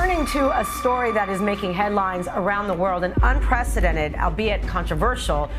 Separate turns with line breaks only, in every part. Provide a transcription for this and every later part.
Turning to a story that is making headlines around the world, an unprecedented, albeit controversial,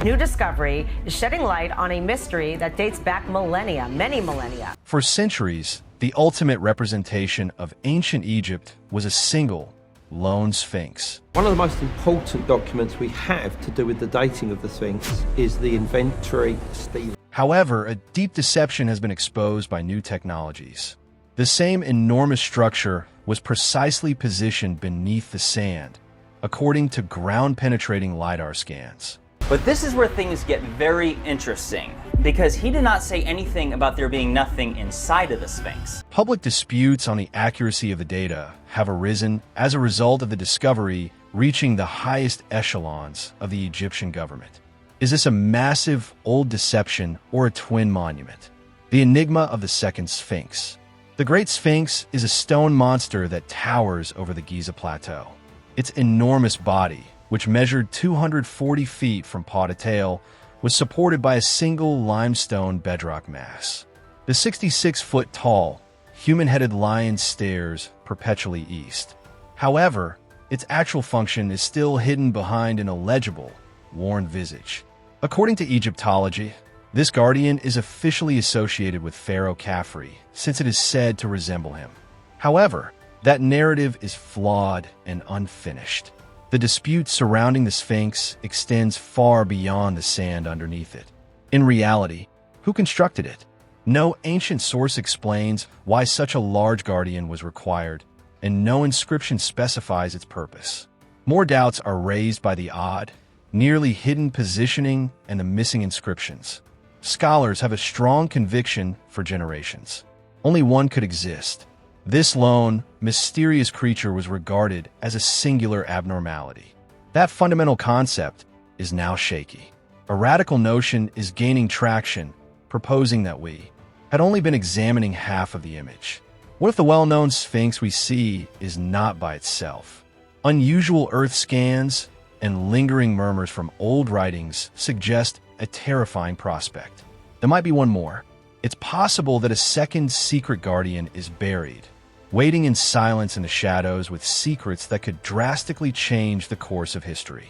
new discovery is shedding light on a mystery that dates back millennia, many millennia.
For centuries, the ultimate representation of ancient Egypt was a single, lone Sphinx.
One of the most important documents we have to do with the dating of the Sphinx is the inventory stele.
However, a deep deception has been exposed by new technologies. The same enormous structure was precisely positioned beneath the sand, according to ground-penetrating LIDAR scans.
But this is where things get very interesting, because he did not say anything about there being nothing inside of the Sphinx.
Public disputes on the accuracy of the data have arisen as a result of the discovery reaching the highest echelons of the Egyptian government. Is this a massive old deception or a twin monument? The enigma of the second Sphinx. The Great Sphinx is a stone monster that towers over the Giza Plateau. Its enormous body, which measured 240 feet from paw to tail, was supported by a single limestone bedrock mass. The 66-foot-tall, human-headed lion stares perpetually east. However, its actual function is still hidden behind an illegible, worn visage. According to Egyptology, this guardian is officially associated with Pharaoh Khafre, since it is said to resemble him. However, that narrative is flawed and unfinished. The dispute surrounding the Sphinx extends far beyond the sand underneath it. In reality, who constructed it? No ancient source explains why such a large guardian was required, and no inscription specifies its purpose. More doubts are raised by the odd, nearly hidden positioning and the missing inscriptions. Scholars have a strong conviction for generations. Only one could exist. This lone, mysterious creature was regarded as a singular abnormality. That fundamental concept is now shaky. A radical notion is gaining traction, proposing that we had only been examining half of the image. What if the well-known Sphinx we see is not by itself? Unusual Earth scans and lingering murmurs from old writings suggest a terrifying prospect. There might be one more. It's possible that a second secret guardian is buried, waiting in silence in the shadows with secrets that could drastically change the course of history.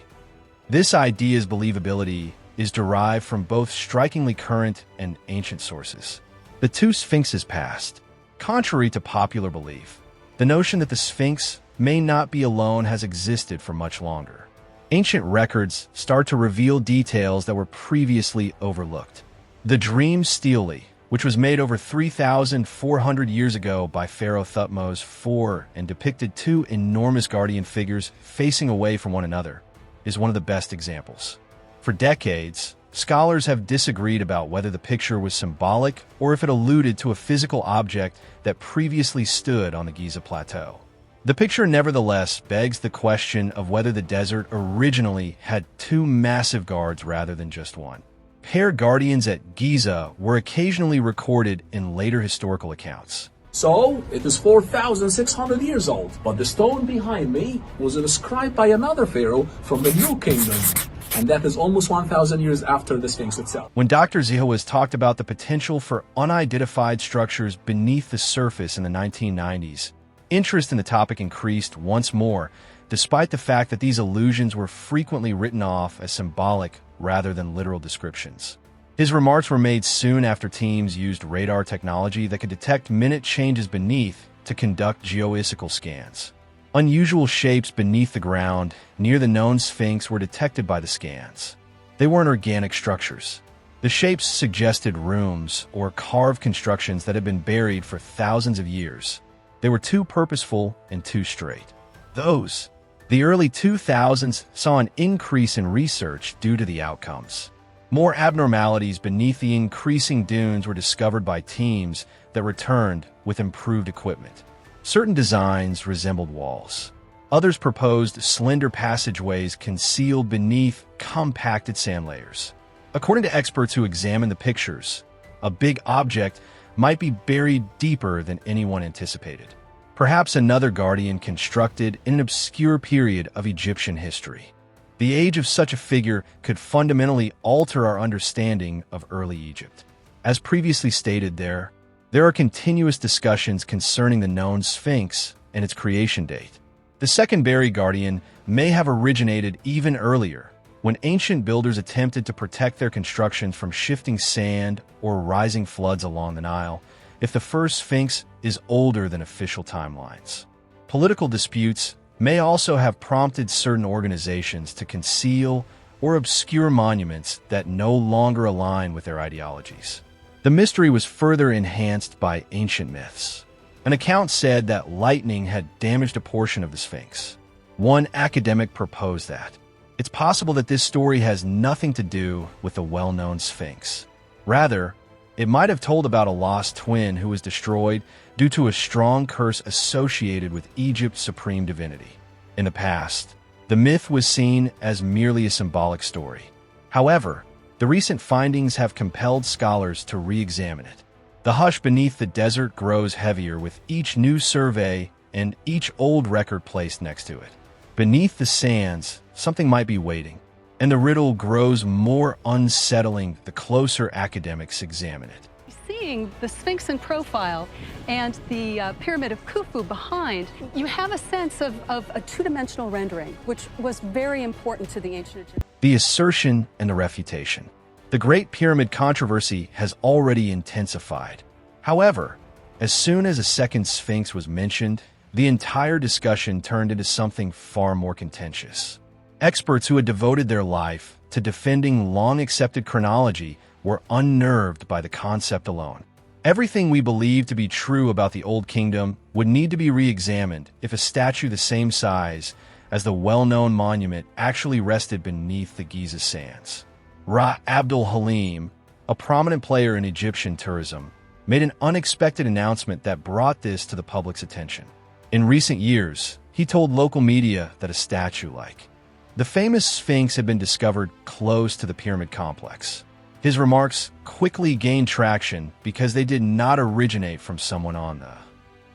This idea's believability is derived from both strikingly current and ancient sources. The two Sphinxes passed. Contrary to popular belief, the notion that the Sphinx may not be alone has existed for much longer. Ancient records start to reveal details that were previously overlooked. The Dream Stele, which was made over 3,400 years ago by Pharaoh Thutmose IV and depicted two enormous guardian figures facing away from one another, is one of the best examples. For decades, scholars have disagreed about whether the picture was symbolic or if it alluded to a physical object that previously stood on the Giza Plateau. The picture nevertheless begs the question of whether the desert originally had two massive guards rather than just one. Paired guardians at Giza were occasionally recorded in later historical accounts.
So, it is 4,600 years old, but the stone behind me was inscribed by another pharaoh from the New Kingdom, and that is almost 1,000 years after the Sphinx itself.
When Dr. Zihoas talked about the potential for unidentified structures beneath the surface in the 1990s, interest in the topic increased once more, despite the fact that these allusions were frequently written off as symbolic rather than literal descriptions. His remarks were made soon after teams used radar technology that could detect minute changes beneath to conduct geophysical scans. Unusual shapes beneath the ground near the known Sphinx were detected by the scans. They weren't organic structures. The shapes suggested rooms or carved constructions that had been buried for thousands of years. They were too purposeful and too straight. The early 2000s saw an increase in research due to the outcomes. More abnormalities beneath the increasing dunes were discovered by teams that returned with improved equipment. Certain designs resembled walls. Others proposed slender passageways concealed beneath compacted sand layers. According to experts who examined the pictures, a big object might be buried deeper than anyone anticipated. Perhaps another guardian constructed in an obscure period of Egyptian history. The age of such a figure could fundamentally alter our understanding of early Egypt. As previously stated, there There are continuous discussions concerning the known Sphinx and its creation date. The secondary guardian may have originated even earlier, when ancient builders attempted to protect their constructions from shifting sand or rising floods along the Nile, if the first Sphinx is older than official timelines. Political disputes may also have prompted certain organizations to conceal or obscure monuments that no longer align with their ideologies. The mystery was further enhanced by ancient myths. An account said that lightning had damaged a portion of the Sphinx. One academic proposed that it's possible that this story has nothing to do with the well-known Sphinx. Rather, it might have told about a lost twin who was destroyed due to a strong curse associated with Egypt's supreme divinity. In the past, the myth was seen as merely a symbolic story. However, the recent findings have compelled scholars to re-examine it. The hush beneath the desert grows heavier with each new survey and each old record placed next to it. Beneath the sands, something might be waiting, and the riddle grows more unsettling the closer academics examine it.
Seeing the Sphinx in profile and the Pyramid of Khufu behind, you have a sense of a two-dimensional rendering, which was very important to the ancient Egyptians.
The assertion and the refutation. The Great Pyramid controversy has already intensified. However, as soon as a second Sphinx was mentioned, the entire discussion turned into something far more contentious. Experts who had devoted their life to defending long-accepted chronology were unnerved by the concept alone. Everything we believe to be true about the Old Kingdom would need to be re-examined if a statue the same size as the well-known monument actually rested beneath the Giza sands. Ra Abdul Halim, a prominent player in Egyptian tourism, made an unexpected announcement that brought this to the public's attention. In recent years, he told local media that a statue like the famous Sphinx had been discovered close to the pyramid complex. His remarks quickly gained traction because they did not originate from someone on the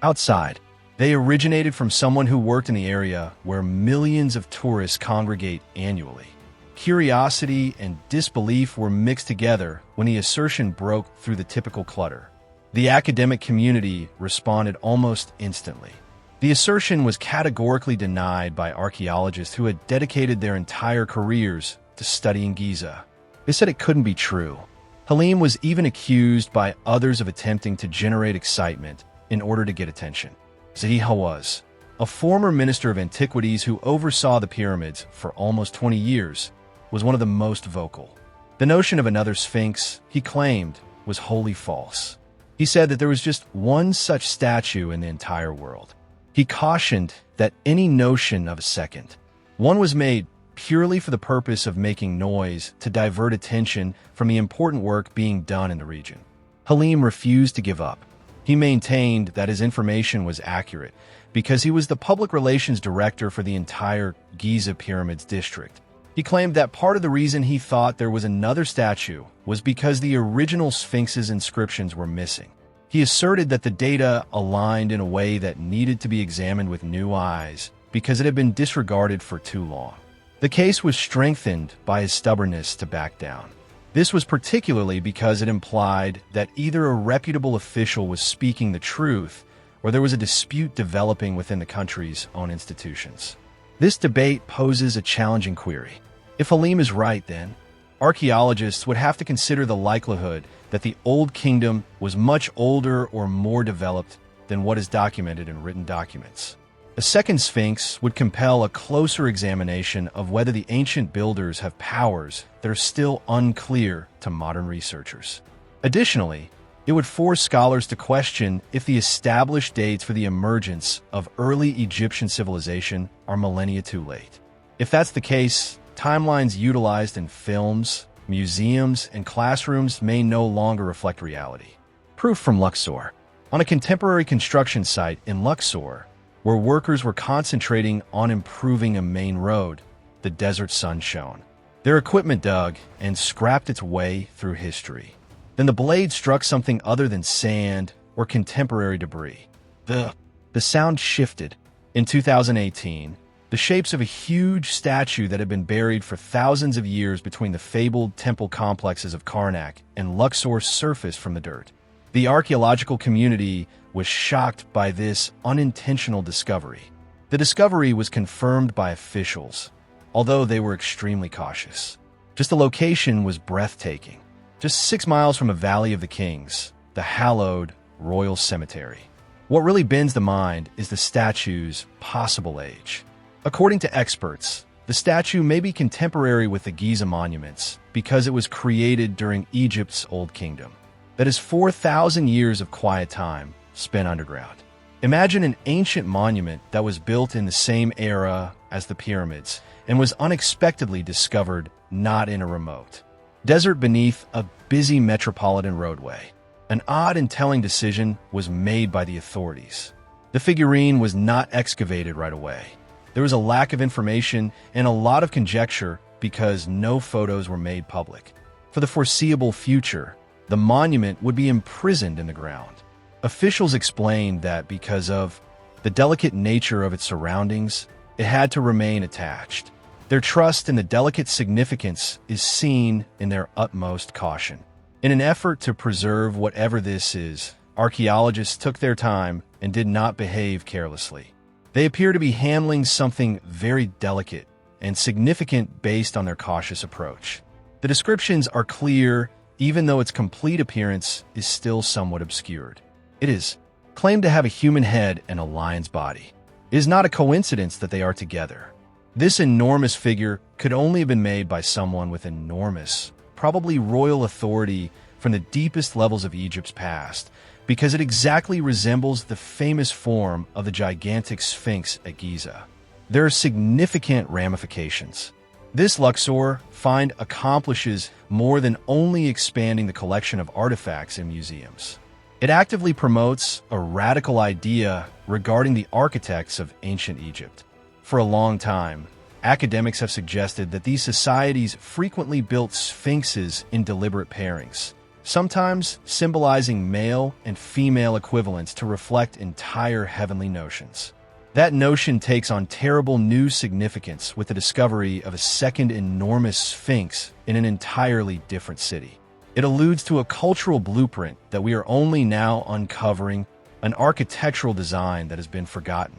outside. They originated from someone who worked in the area where millions of tourists congregate annually. Curiosity and disbelief were mixed together when the assertion broke through the typical clutter. The academic community responded almost instantly. The assertion was categorically denied by archaeologists who had dedicated their entire careers to studying Giza. They said it couldn't be true. Halim was even accused by others of attempting to generate excitement in order to get attention. Zahi Hawass, a former minister of antiquities who oversaw the pyramids for almost 20 years, was one of the most vocal. The notion of another Sphinx, he claimed, was wholly false. He said that there was just one such statue in the entire world. He cautioned that any notion of a second one was made purely for the purpose of making noise to divert attention from the important work being done in the region. Halim refused to give up. He maintained that his information was accurate because he was the public relations director for the entire Giza Pyramids district. He claimed that part of the reason he thought there was another statue was because the original Sphinx's inscriptions were missing. He asserted that the data aligned in a way that needed to be examined with new eyes because it had been disregarded for too long. The case was strengthened by his stubbornness to back down. This was particularly because it implied that either a reputable official was speaking the truth or there was a dispute developing within the country's own institutions. This debate poses a challenging query. If Halim is right, then archaeologists would have to consider the likelihood that the Old Kingdom was much older or more developed than what is documented in written documents. A second Sphinx would compel a closer examination of whether the ancient builders have powers that are still unclear to modern researchers. Additionally, it would force scholars to question if the established dates for the emergence of early Egyptian civilization are millennia too late. If that's the case, timelines utilized in films, museums, and classrooms may no longer reflect reality. Proof from Luxor. On a contemporary construction site in Luxor, where workers were concentrating on improving a main road, the desert sun shone. Their equipment dug and scrapped its way through history. Then the blade struck something other than sand or contemporary debris. The sound shifted. In 2018, the shapes of a huge statue that had been buried for thousands of years between the fabled temple complexes of Karnak and Luxor surfaced from the dirt. The archaeological community was shocked by this unintentional discovery. The discovery was confirmed by officials, although they were extremely cautious. Just the location was breathtaking. Just 6 miles from a Valley of the Kings, the hallowed Royal Cemetery. What really bends the mind is the statue's possible age. According to experts, the statue may be contemporary with the Giza monuments because it was created during Egypt's Old Kingdom. That is 4,000 years of quiet time spent underground. Imagine an ancient monument that was built in the same era as the pyramids and was unexpectedly discovered not in a remote desert beneath a busy metropolitan roadway. An odd and telling decision was made by the authorities. The figurine was not excavated right away. There was a lack of information and a lot of conjecture because no photos were made public. For the foreseeable future, the monument would be imprisoned in the ground. Officials explained that because of the delicate nature of its surroundings, it had to remain attached. Their trust in the delicate significance is seen in their utmost caution. In an effort to preserve whatever this is, archaeologists took their time and did not behave carelessly. They appear to be handling something very delicate and significant based on their cautious approach. The descriptions are clear, even though its complete appearance is still somewhat obscured. It is claimed to have a human head and a lion's body. It is not a coincidence that they are together. This enormous figure could only have been made by someone with enormous, probably royal authority from the deepest levels of Egypt's past, because it exactly resembles the famous form of the gigantic Sphinx at Giza. There are significant ramifications. This Luxor find accomplishes more than only expanding the collection of artifacts in museums. It actively promotes a radical idea regarding the architects of ancient Egypt. For a long time, academics have suggested that these societies frequently built sphinxes in deliberate pairings, sometimes symbolizing male and female equivalents to reflect entire heavenly notions. That notion takes on terrible new significance with the discovery of a second enormous sphinx in an entirely different city. It alludes to a cultural blueprint that we are only now uncovering, an architectural design that has been forgotten.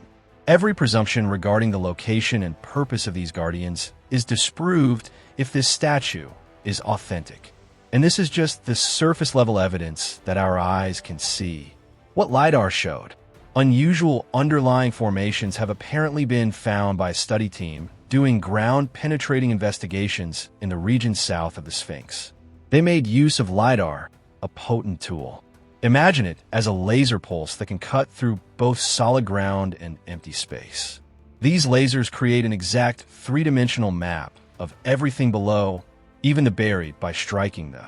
Every presumption regarding the location and purpose of these guardians is disproved if this statue is authentic. And this is just the surface-level evidence that our eyes can see. What LIDAR showed, unusual underlying formations have apparently been found by a study team doing ground-penetrating investigations in the region south of the Sphinx. They made use of LIDAR, a potent tool. Imagine it as a laser pulse that can cut through both solid ground and empty space. These lasers create an exact three-dimensional map of everything below, even the buried, by striking the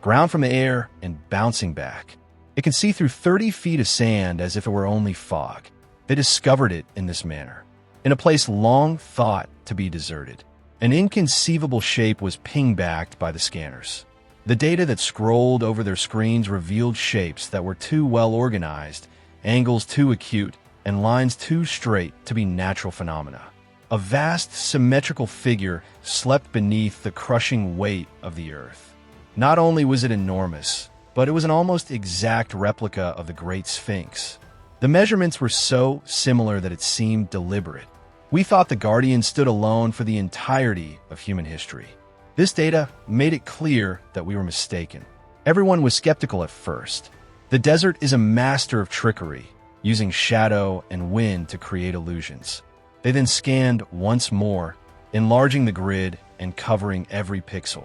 ground from the air and bouncing back. It can see through 30 feet of sand as if it were only fog. They discovered it in this manner, in a place long thought to be deserted. An inconceivable shape was ping-backed by the scanners. The data that scrolled over their screens revealed shapes that were too well organized, angles too acute, and lines too straight to be natural phenomena. A vast, symmetrical figure slept beneath the crushing weight of the earth. Not only was it enormous, but it was an almost exact replica of the Great Sphinx. The measurements were so similar that it seemed deliberate. We thought the Guardian stood alone for the entirety of human history. This data made it clear that we were mistaken. Everyone was skeptical at first. The desert is a master of trickery, using shadow and wind to create illusions. They then scanned once more, enlarging the grid and covering every pixel.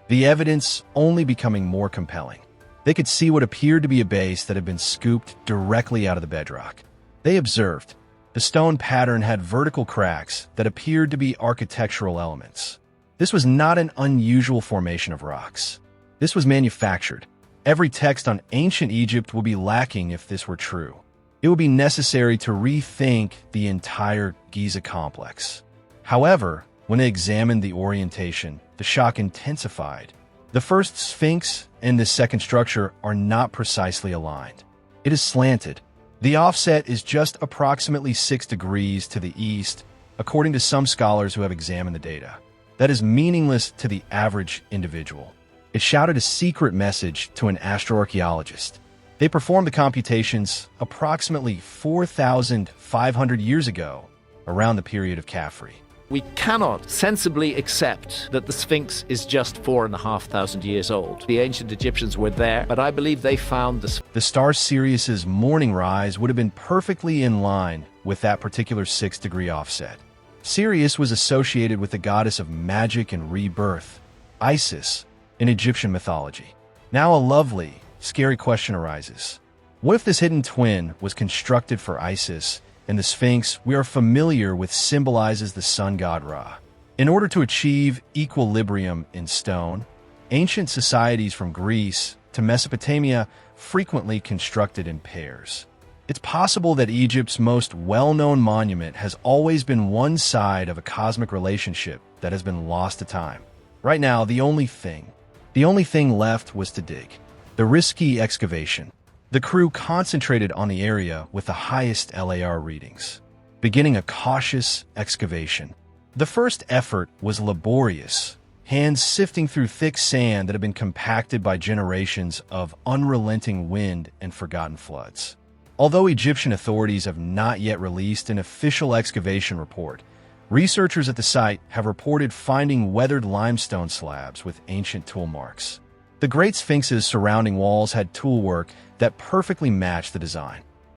The evidence only becoming more compelling. They could see what appeared to be a base that had been scooped directly out of the bedrock. They observed the stone pattern had vertical cracks that appeared to be architectural elements. This was not an unusual formation of rocks. This was manufactured. Every text on ancient Egypt would be lacking if this were true. It would be necessary to rethink the entire Giza complex. However, when they examined the orientation, the shock intensified. The first Sphinx and the second structure are not precisely aligned. It is slanted. The offset is just approximately 6 degrees to the east, according to some scholars who have examined the data. That is meaningless to the average individual. It shouted a secret message to an astroarchaeologist. They performed the computations approximately 4,500 years ago, around the period of Khafre.
We cannot sensibly accept that the Sphinx is just 4,500 years old. The ancient Egyptians were there, but I believe they found
the star Sirius's morning rise would have been perfectly in line with that particular 6-degree offset. Sirius was associated with the goddess of magic and rebirth, Isis, in Egyptian mythology. Now a lovely, scary question arises. What if this hidden twin was constructed for Isis, and the Sphinx we are familiar with symbolizes the sun god Ra? In order to achieve equilibrium in stone, ancient societies from Greece to Mesopotamia frequently constructed in pairs. It's possible that Egypt's most well-known monument has always been one side of a cosmic relationship that has been lost to time. Right now, the only thing left was to dig. The risky excavation. The crew concentrated on the area with the highest LIDAR readings, beginning a cautious excavation. The first effort was laborious, hands sifting through thick sand that had been compacted by generations of unrelenting wind and forgotten floods. Although Egyptian authorities have not yet released an official excavation report, researchers at the site have reported finding weathered limestone slabs with ancient tool marks. The Great Sphinx's surrounding walls had toolwork that perfectly matched the design.